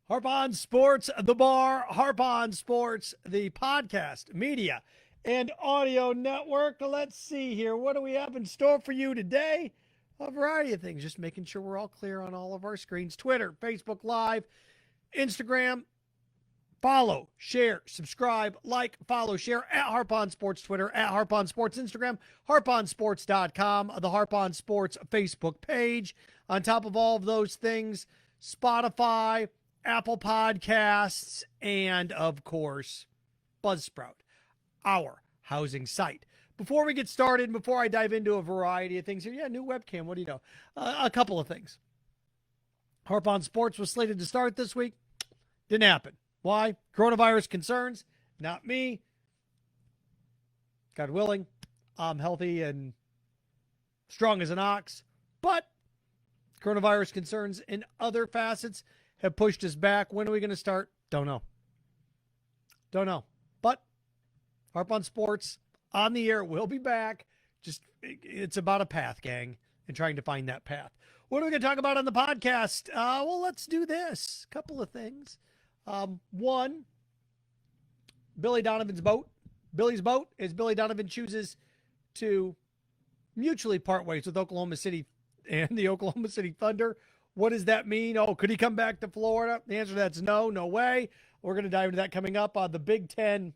Harp on Sports, the bar, Harp on Sports, the podcast, media, and audio network. Let's see here. What do we have in store for you today? A variety of things, just making sure we're all clear on all of our screens. Twitter, Facebook Live, Instagram. Follow, share, subscribe, like, follow, share at Harp on Sports Twitter, at Harp on Sports Instagram, harponsports.com, the Harp on Sports Facebook page. On top of all of those things, Spotify, Apple Podcasts, and, of course, Buzzsprout, our housing site. Before we get started, before I dive into a variety of things here, new webcam, what do you know? A couple of things. Harp on Sports was slated to start this week. Didn't happen. Why? Coronavirus concerns. Not me. God willing, I'm healthy and strong as an ox. But coronavirus concerns in other facets have pushed us back. When are we going to start? Don't know. But Harp on Sports on the air. We'll be back. It's about a path, gang, and trying to find that path. What are we going to talk about on the podcast? Well, let's do this. A couple of things. One, Billy Donovan's boat. Billy's boat is Billy Donovan chooses to mutually part ways with Oklahoma City and the Oklahoma City Thunder. What does that mean? Oh, could he come back to Florida? The answer to that's no way. We're going to dive into that coming up. The Big Ten,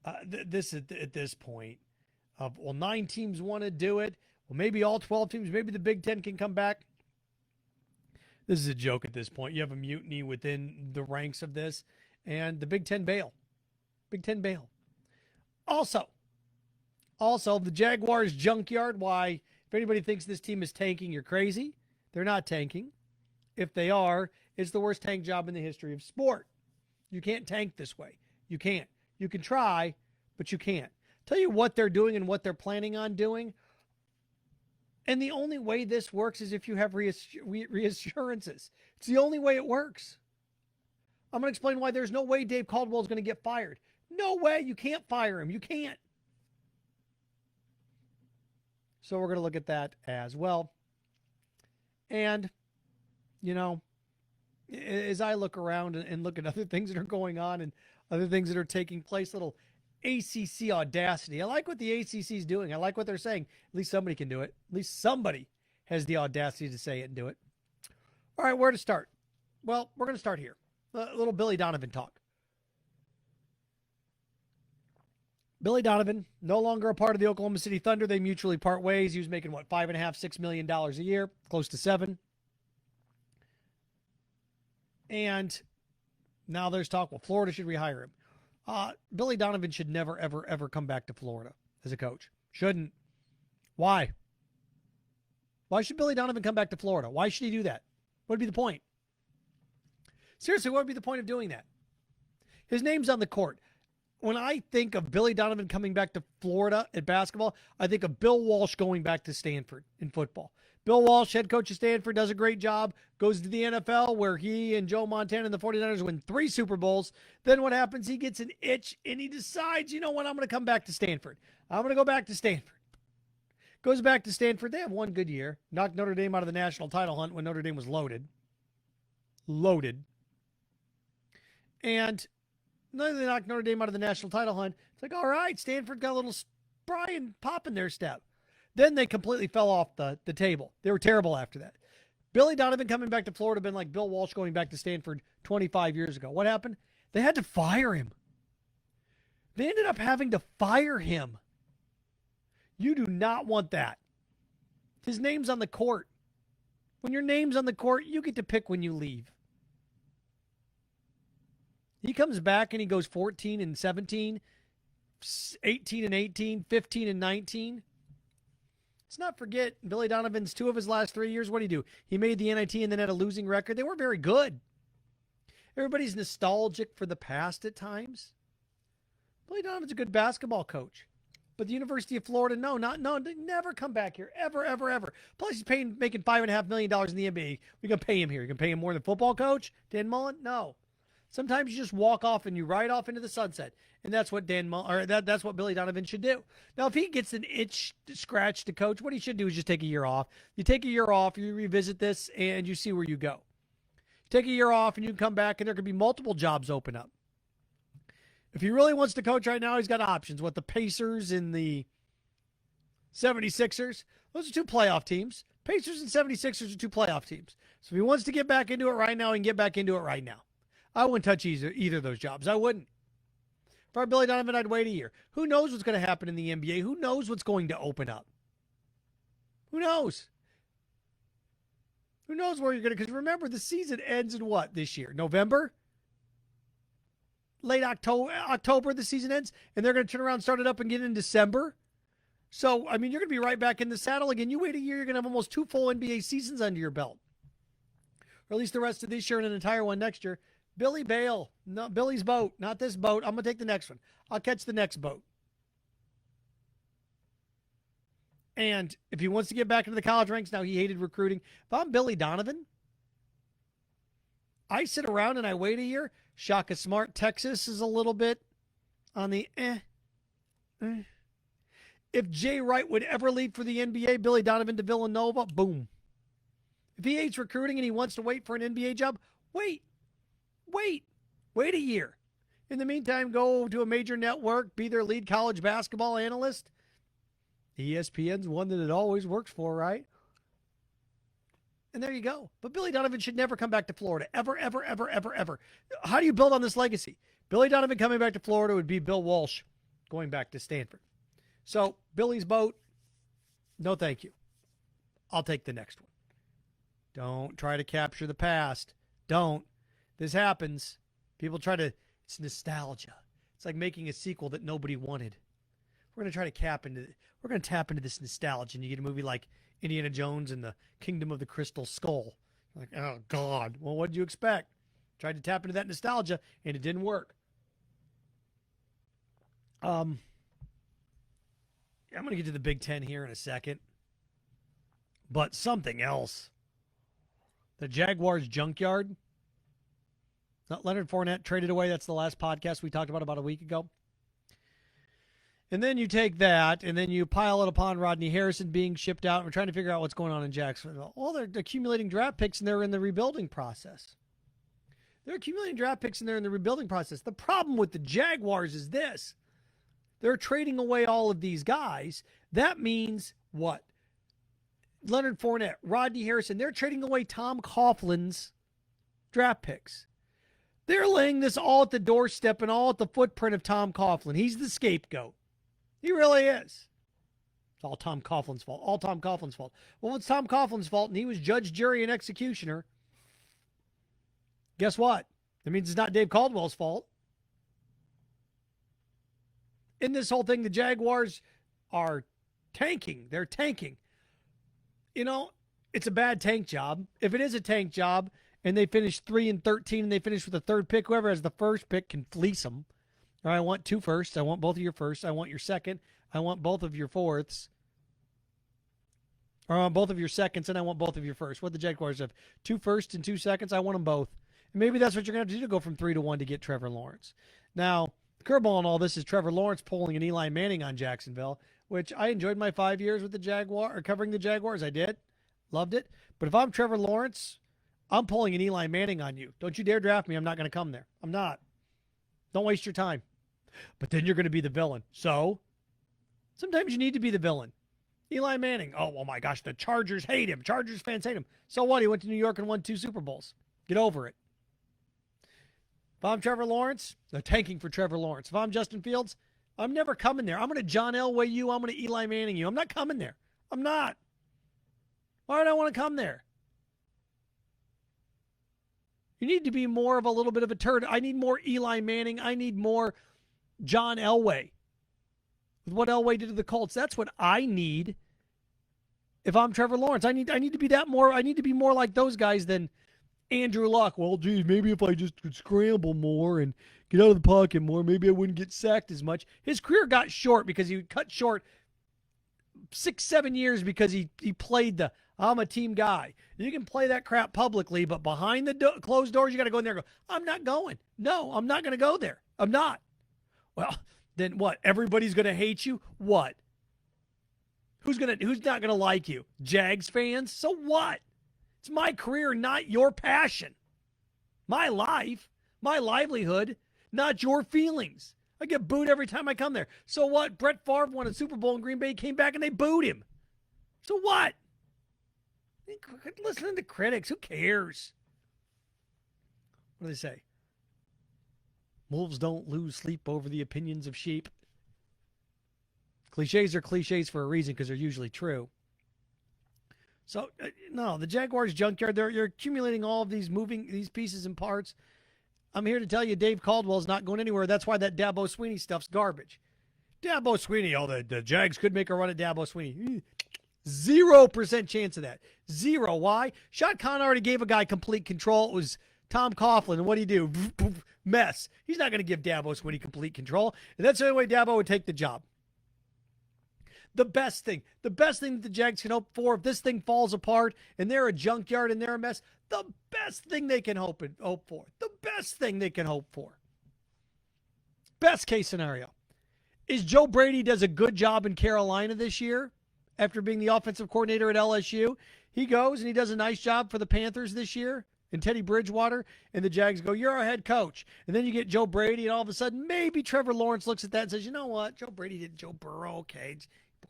at this point, 9 teams want to do it. Well, maybe all 12 teams, maybe the Big Ten can come back. This is a joke at this point. You have a mutiny within the ranks of this, and the Big Ten bail. Also, the Jaguars Junkyard. Why? If anybody thinks this team is tanking, you're crazy. They're not tanking. If they are, it's the worst tank job in the history of sport. You can't tank this way. You can't. You can try, but you can't. Tell you what they're doing and what they're planning on doing. And the only way this works is if you have reassurances. It's the only way it works. I'm going to explain why there's no way Dave Caldwell is going to get fired. No way. You can't fire him. You can't. So we're going to look at that as well. And, as I look around and look at other things that are going on and other things that are taking place, little ACC Audacity. I like what the ACC is doing. I like what they're saying. At least somebody can do it. At least somebody has the audacity to say it and do it. All right, where to start? Well, we're going to start here. A little Billy Donovan talk. Billy Donovan, no longer a part of the Oklahoma City Thunder. They mutually part ways. He was making, $5.5, $6 million a year, close to $7 million. And now there's talk, Florida should rehire him. Billy Donovan should never, ever, ever come back to Florida as a coach. Shouldn't. Why? Why should Billy Donovan come back to Florida? Why should he do that? What would be the point? Seriously, what would be the point of doing that? His name's on the court. When I think of Billy Donovan coming back to Florida at basketball, I think of Bill Walsh going back to Stanford in football. Bill Walsh, head coach of Stanford, does a great job, goes to the NFL where he and Joe Montana and the 49ers win 3 Super Bowls. Then what happens? He gets an itch and he decides, you know what, I'm going to come back to Stanford. I'm going to go back to Stanford. Goes back to Stanford. They have one good year. Knocked Notre Dame out of the national title hunt when Notre Dame was loaded. And then they knocked Notre Dame out of the national title hunt. It's like, all right, Stanford got a little spry and pop in their step. Then they completely fell off the table. They were terrible after that. Billy Donovan coming back to Florida been like Bill Walsh going back to Stanford 25 years ago. What happened? They had to fire him. They ended up having to fire him. You do not want that. His name's on the court. When your name's on the court, you get to pick when you leave. He comes back and he goes 14 and 17, 18 and 18, 15 and 19. Let's not forget Billy Donovan's 2 of his last 3 years. What did he do? He made the NIT and then had a losing record. They weren't very good. Everybody's nostalgic for the past at times. Billy Donovan's a good basketball coach. But the University of Florida, they never come back here. Ever. Plus, he's making $5.5 million in the NBA. We're going to pay him here. You're going to pay him more than football coach? Dan Mullen? No. Sometimes you just walk off and you ride off into the sunset. And that's what that's what Billy Donovan should do. Now, if he gets an itch to scratch to coach, what he should do is just take a year off. You take a year off, you revisit this, and you see where you go. Take a year off and you can come back and there could be multiple jobs open up. If he really wants to coach right now, he's got options. What, the Pacers and the 76ers? Those are two playoff teams. Pacers and 76ers are two playoff teams. So if he wants to get back into it right now, he can get back into it right now. I wouldn't touch either of those jobs. I wouldn't. If I were Billy Donovan, I'd wait a year. Who knows what's going to happen in the NBA? Who knows what's going to open up? Who knows? Who knows where you're going to... Because remember, the season ends in what this year? November? Late October, the season ends, and they're going to turn around, start it up again in December. So, I mean, you're going to be right back in the saddle again. You wait a year, you're going to have almost 2 full NBA seasons under your belt. Or at least the rest of this year and an entire one next year. Billy bail. No, Billy's boat, not this boat. I'm going to take the next one. I'll catch the next boat. And if he wants to get back into the college ranks, now he hated recruiting. If I'm Billy Donovan, I sit around and I wait a year. Shaka Smart, Texas is a little bit on the If Jay Wright would ever leave for the NBA, Billy Donovan to Villanova, boom. If he hates recruiting and he wants to wait for an NBA job, wait a year. In the meantime, go to a major network, be their lead college basketball analyst. ESPN's one that it always works for, right? And there you go. But Billy Donovan should never come back to Florida. Ever, ever, ever, ever, ever. How do you build on this legacy? Billy Donovan coming back to Florida would be Bill Walsh going back to Stanford. So, Billy's boat, no thank you. I'll take the next one. Don't try to capture the past. Don't. This happens. People try to, it's nostalgia. It's like making a sequel that nobody wanted. We're going to tap into this nostalgia, and you get a movie like Indiana Jones and the Kingdom of the Crystal Skull. Like, oh, God. Well, what did you expect? Tried to tap into that nostalgia, and it didn't work. I'm going to get to the Big Ten here in a second. But something else. The Jaguars Junkyard. Not Leonard Fournette traded away. That's the last podcast we talked about a week ago. And then you take that, and then you pile it upon Rodney Harrison being shipped out. And we're trying to figure out what's going on in Jacksonville. Well, they're accumulating draft picks, and they're in the rebuilding process. They're accumulating draft picks, and they're in the rebuilding process. The problem with the Jaguars is this. They're trading away all of these guys. That means what? Leonard Fournette, Rodney Harrison, they're trading away Tom Coughlin's draft picks. They're laying this all at the doorstep and all at the footprint of Tom Coughlin. He's the scapegoat. He really is. It's all Tom Coughlin's fault. All Tom Coughlin's fault. Well, it's Tom Coughlin's fault, and he was judge, jury, and executioner. Guess what? That means it's not Dave Caldwell's fault. In this whole thing, the Jaguars are tanking. They're tanking. You know, it's a bad tank job. If it is a tank job and they finish 3-13 and they finish with the third pick, whoever has the first pick can fleece them. Or I want 2 firsts. I want both of your firsts. I want your second. I want both of your fourths. Or I want both of your seconds and I want both of your firsts. What the Jaguars have? 2 firsts and 2 seconds. I want them both. And maybe that's what you're going to have to do to go from 3-1 to get Trevor Lawrence. Now, the curveball in all this is Trevor Lawrence pulling an Eli Manning on Jacksonville, which I enjoyed my 5 years with the Jaguar, or covering the Jaguars. I did. Loved it. But if I'm Trevor Lawrence, I'm pulling an Eli Manning on you. Don't you dare draft me. I'm not going to come there. I'm not. Don't waste your time. But then you're going to be the villain. So, sometimes you need to be the villain. Eli Manning. Oh my gosh, the Chargers hate him. Chargers fans hate him. So what? He went to New York and won 2 Super Bowls. Get over it. If I'm Trevor Lawrence, they're tanking for Trevor Lawrence. If I'm Justin Fields, I'm never coming there. I'm going to John Elway you. I'm going to Eli Manning you. I'm not coming there. I'm not. Why would I want to come there? You need to be more of a little bit of a turd. I need more Eli Manning. I need more John Elway. With what Elway did to the Colts, that's what I need. If I'm Trevor Lawrence, I need to be that more. I need to be more like those guys than Andrew Luck. Well, geez, maybe if I just could scramble more and get out of the pocket more, maybe I wouldn't get sacked as much. His career got short because he cut short 6-7 years because he played the I'm a team guy. You can play that crap publicly, but behind the closed doors, you got to go in there and go, I'm not going. No, I'm not going to go there. I'm not. Well, then what? Everybody's going to hate you? What? Who's not going to like you? Jags fans? So what? It's my career, not your passion. My life, my livelihood, not your feelings. I get booed every time I come there. So what? Brett Favre won a Super Bowl in Green Bay, came back and they booed him. So what? Listening to critics, who cares? What do they say? Wolves don't lose sleep over the opinions of sheep. Cliches are cliches for a reason because they're usually true. So, no, the Jaguars Junkyard, you're accumulating all of these pieces and parts. I'm here to tell you Dave Caldwell's not going anywhere. That's why that Dabo Swinney stuff's garbage. Dabo Swinney, the Jags could make a run at Dabo Swinney. 0% chance of that. Zero. Why? Shad Khan already gave a guy complete control. It was Tom Coughlin. And what did he do? Mess. He's not going to give Dabo Swinney complete control. And that's the only way Dabo would take the job. The best thing that the Jags can hope for, if this thing falls apart and they're a junkyard and they're a mess, the best thing they can hope for. The best thing they can hope for. Best case scenario is Joe Brady does a good job in Carolina this year after being the offensive coordinator at LSU. He goes and he does a nice job for the Panthers this year and Teddy Bridgewater, and the Jags go, you're our head coach. And then you get Joe Brady, and all of a sudden maybe Trevor Lawrence looks at that and says, you know what, Joe Brady did Joe Burrow, okay.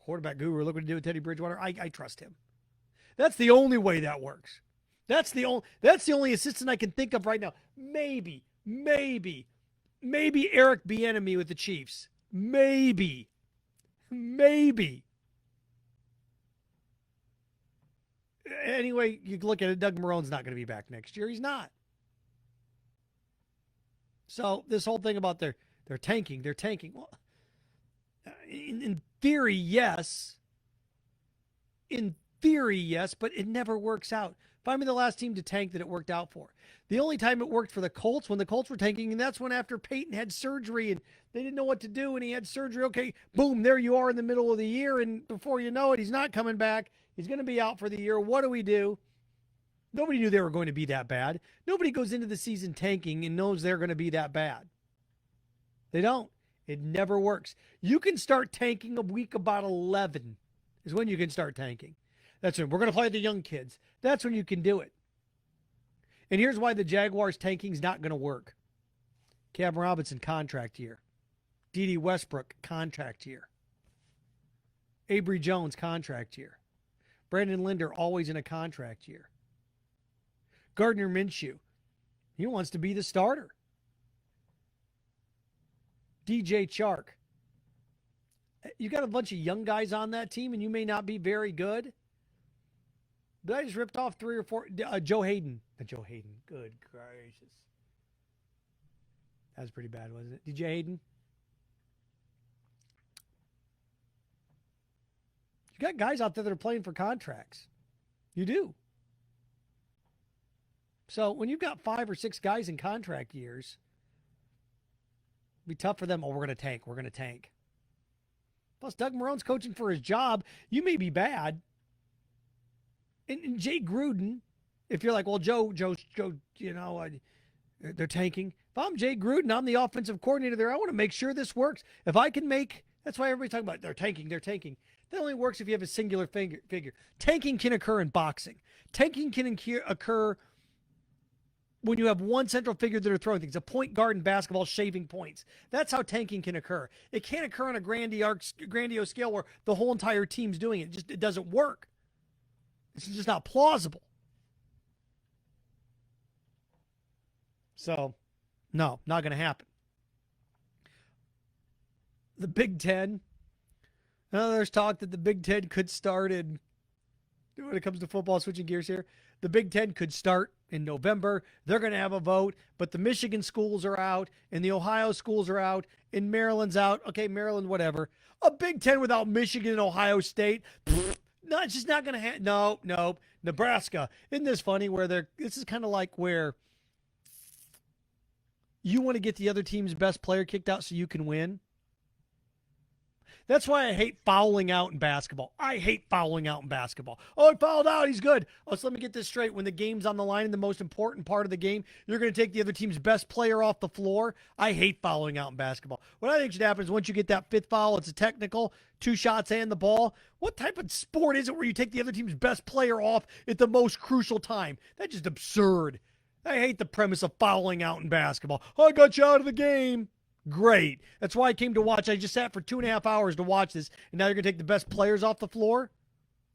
Quarterback guru, look what he did with Teddy Bridgewater. I trust him. That's the only way that works. That's the only assistant I can think of right now. Maybe Eric Bieniemy with the Chiefs. Maybe. Anyway, you look at it, Doug Marrone's not going to be back next year. He's not. So this whole thing about they're tanking. Well, in theory, yes. In theory, yes, but it never works out. Find me the last team to tank that it worked out for. The only time it worked for the Colts, when the Colts were tanking, and that's when after Peyton had surgery and they didn't know what to do and he had surgery. Okay, boom, there you are in the middle of the year, and before you know it, he's not coming back. He's going to be out for the year. What do? Nobody knew they were going to be that bad. Nobody goes into the season tanking and knows they're going to be that bad. They don't. It never works. You can start tanking a week about 11 is when you can start tanking. That's when we're going to play the young kids. That's when you can do it. And here's why the Jaguars tanking is not going to work. Cam Robinson, contract year. D.D. Westbrook, contract year. Avery Jones, contract year. Brandon Linder, always in a contract year. Gardner Minshew, he wants to be the starter. DJ Chark. You got a bunch of young guys on that team, and you may not be very good. But I just ripped off 3 or 4. Joe Hayden. Joe Hayden. Good gracious. That was pretty bad, wasn't it? DJ Hayden. You got guys out there that are playing for contracts. You do. So when you've got 5 or 6 guys in contract years, it'd be tough for them. Oh, we're going to tank. Plus, Doug Marrone's coaching for his job. You may be bad. And Jay Gruden, if you're like, well, Joe, they're tanking. If I'm Jay Gruden, I'm the offensive coordinator there. I want to make sure this works. If I can that's why everybody's talking about they're tanking. That only works if you have a singular figure. Tanking can occur in boxing. Tanking can occur when you have one central figure that are throwing things. A point guard in basketball shaving points. That's how tanking can occur. It can't occur on a grandiose scale where the whole entire team's doing it. It doesn't work. It's just not plausible. So, no, not going to happen. The Big Ten. There's talk that the Big Ten could start in, when it comes to football, switching gears here, the Big Ten could start in November. They're going to have a vote, but the Michigan schools are out, and the Ohio schools are out, and Maryland's out. Okay, Maryland, whatever. A Big Ten without Michigan and Ohio State, no, it's just not going to happen. No. Nebraska. Isn't this funny where this is kind of like where you want to get the other team's best player kicked out so you can win? That's why I hate fouling out in basketball. Oh, he fouled out. He's good. Oh, so let me get this straight. When the game's on the line in the most important part of the game, you're going to take the other team's best player off the floor. I hate fouling out in basketball. What I think should happen is once you get that 5th foul, it's a technical, 2 shots and the ball. What type of sport is it where you take the other team's best player off at the most crucial time? That's just absurd. I hate the premise of fouling out in basketball. Oh, I got you out of the game. Great. That's why I came to watch. I just sat for 2.5 hours to watch this, and now you're going to take the best players off the floor?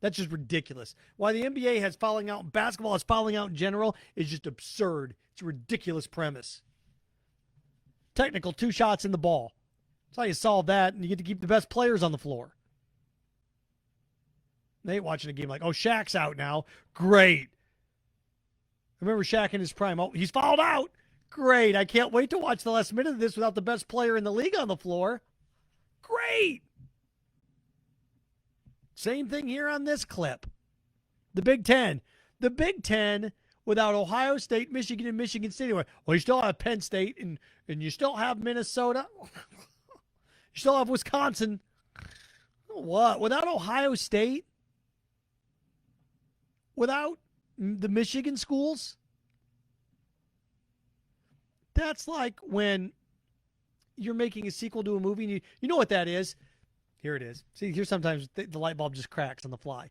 That's just ridiculous. Why the NBA has fouling out, basketball has fouling out in general is just absurd. It's a ridiculous premise. Technical, 2 shots in the ball. That's how you solve that, and you get to keep the best players on the floor. They ain't watching a game like, oh, Shaq's out now. Great. Remember Shaq in his prime. Oh, he's fouled out. Great. I can't wait to watch the last minute of this without the best player in the league on the floor. Great. Same thing here on this clip. The Big Ten. The Big Ten without Ohio State, Michigan, and Michigan State. Well, you still have Penn State, and you still have Minnesota. You still have Wisconsin. What? Without Ohio State? Without the Michigan schools? That's like when you're making a sequel to a movie, and you know what that is? Here it is. See, here sometimes the light bulb just cracks on the fly.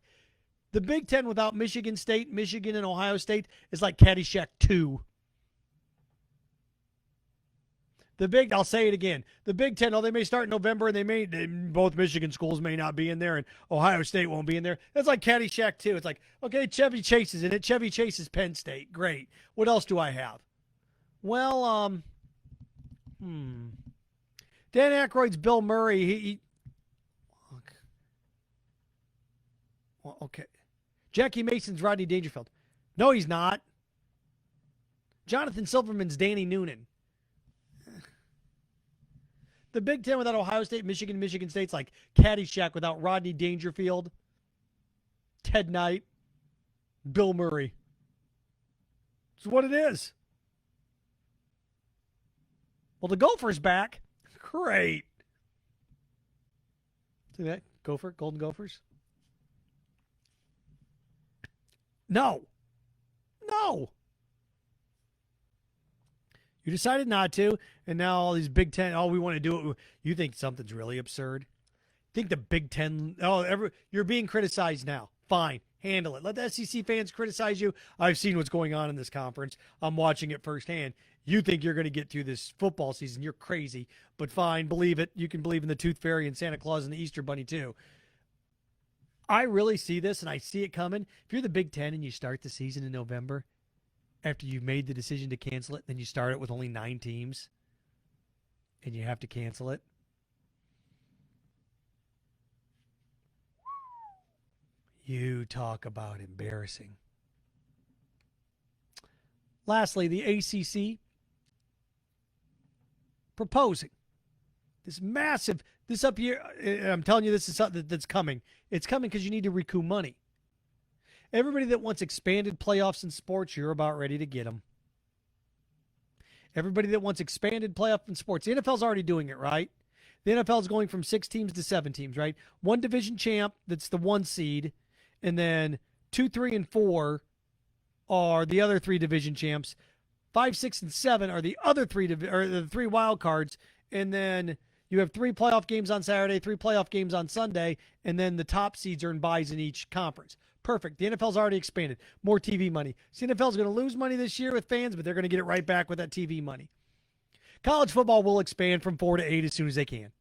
The Big Ten without Michigan State, Michigan, and Ohio State is like Caddyshack 2. I'll say it again. The Big Ten, they may start in November, and both Michigan schools may not be in there, and Ohio State won't be in there. That's like Caddyshack 2. It's like, okay, Chevy Chase is in it. Chevy Chase is Penn State. Great. What else do I have? Well, Dan Aykroyd's Bill Murray. Okay. Jackie Mason's Rodney Dangerfield. No, he's not. Jonathan Silverman's Danny Noonan. The Big Ten without Ohio State, Michigan, Michigan State's like Caddyshack without Rodney Dangerfield, Ted Knight, Bill Murray. It's what it is. Well, the Gophers back. Great. See that? Golden Gophers? No. You decided not to, and now all these Big Ten, we want to do it. You think something's really absurd? Think the Big Ten, you're being criticized now. Fine, handle it. Let the SEC fans criticize you. I've seen what's going on in this conference. I'm watching it firsthand. You think you're going to get through this football season. You're crazy, but fine, believe it. You can believe in the Tooth Fairy and Santa Claus and the Easter Bunny too. I really see this, and I see it coming. If you're the Big Ten and you start the season in November, after you've made the decision to cancel it, then you start it with only 9 teams, and you have to cancel it. You talk about embarrassing. Lastly, the ACC proposing this massive, this up here, I'm telling you, this is something that's coming. It's coming because you need to recoup money. Everybody that wants expanded playoffs in sports, you're about ready to get them. Everybody that wants expanded playoff in sports, the NFL's already doing it, right? The NFL is going from 6 teams to 7 teams, right? One division champ, that's the 1 seed, and then 2, 3, and 4 are the other 3 division champs. 5, 6, and 7 are the other 3 the 3 wild cards, and then you have 3 playoff games on Saturday, 3 playoff games on Sunday, and then the top seeds earn buys in each conference. Perfect. The NFL's already expanded. More TV money. So the NFL's going to lose money this year with fans, but they're going to get it right back with that TV money. College football will expand from 4 to 8 as soon as they can.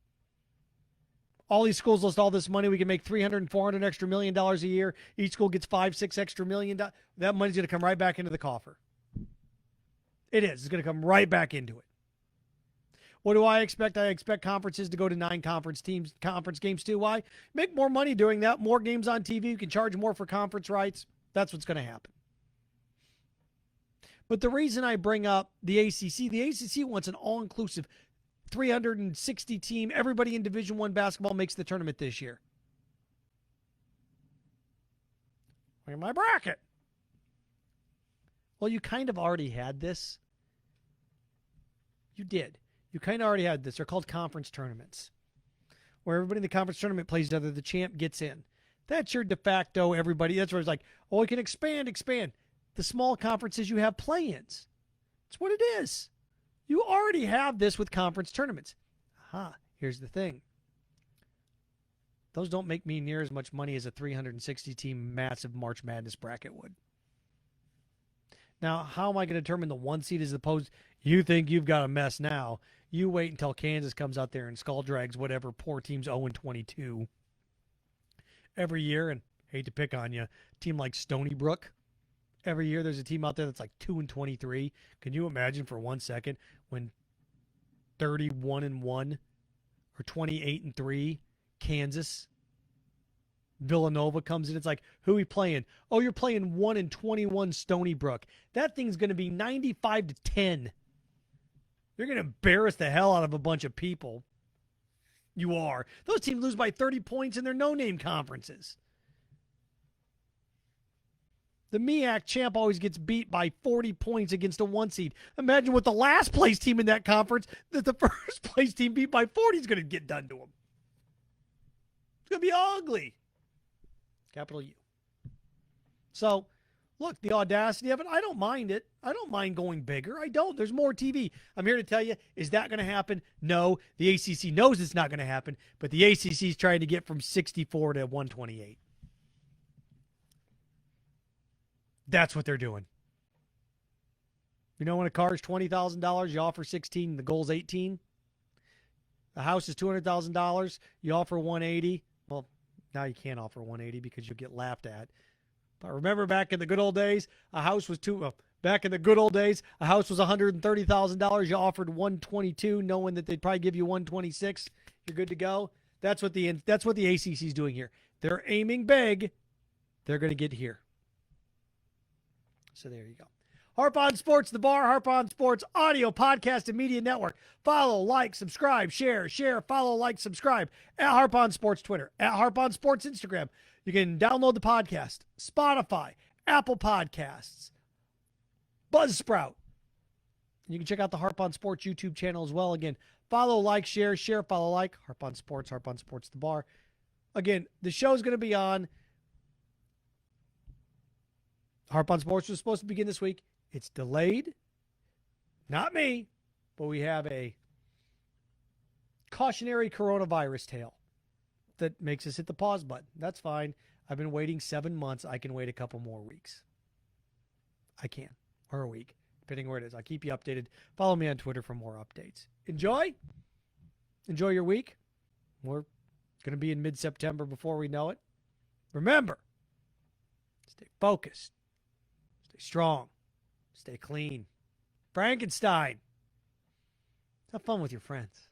All these schools list all this money. We can make $300 and $400 extra $1 million a year. Each school gets $5, $6 extra $1 million. That money's going to come right back into the coffer. It is. It's going to come right back into it. What do I expect? I expect conferences to go to 9 conference games too. Why? Make more money doing that. More games on TV. You can charge more for conference rights. That's what's going to happen. But the reason I bring up the ACC wants an all-inclusive 360 team. Everybody in Division I basketball makes the tournament this year. Look at my bracket. Well, you kind of already had this. You did. You kind of already had this. They're called conference tournaments, where everybody in the conference tournament plays together. The champ gets in. That's your de facto everybody. That's where it's like, oh, we can expand. The small conferences, you have play-ins. That's what it is. You already have this with conference tournaments. Here's the thing. Those don't make me near as much money as a 360-team massive March Madness bracket would. Now, how am I going to determine the 1 seed as opposed you think you've got a mess now? You wait until Kansas comes out there and skull drags whatever poor team's 0-22 every year. And hate to pick on you, a team like Stony Brook. Every year there's a team out there that's like 2-23. Can you imagine for 1 second when 31-1 or 28-3 Kansas Villanova comes in? It's like, who are we playing? Oh, you're playing 1-21 Stony Brook. That thing's going to be 95-10. You're going to embarrass the hell out of a bunch of people. You are. Those teams lose by 30 points in their no-name conferences. The MEAC champ always gets beat by 40 points against a 1 seed. Imagine what the last place team in that conference that the first place team beat by 40 is going to get done to them. It's going to be ugly. Capital U. So, look, the audacity of it, I don't mind it. I don't mind going bigger. I don't. There's more TV. I'm here to tell you, is that going to happen? No. The ACC knows it's not going to happen, but the ACC is trying to get from 64 to 128. That's what they're doing. You know, when a car is $20,000, you offer 16, the goal's 18. The house is $200,000, you offer 180. Well, now you can't offer 180 because you'll get laughed at. But remember, back in the good old days, a house was $130,000. You offered 122, knowing that they'd probably give you 126. You're good to go. That's what the ACC is doing here. They're aiming big. They're going to get here. So there you go. Harp on Sports, the bar, Harp on Sports, audio, podcast, and media network. Follow, like, subscribe, share, follow, like, subscribe. At Harp on Sports Twitter, at Harp on Sports Instagram. You can download the podcast, Spotify, Apple Podcasts, Buzzsprout. You can check out the Harp on Sports YouTube channel as well. Again, follow, like, share, follow, like. Harp on Sports, the bar. Again, the show's going to be on. Harp on Sports was supposed to begin this week. It's delayed. Not me, but we have a cautionary coronavirus tale that makes us hit the pause button. That's fine. I've been waiting 7 months. I can wait a couple more weeks. I can. Or a week, depending where it is. I'll keep you updated. Follow me on Twitter for more updates. Enjoy your week. We're going to be in mid-September before we know it. Remember, stay focused. Stay strong. Stay clean. Frankenstein. Have fun with your friends.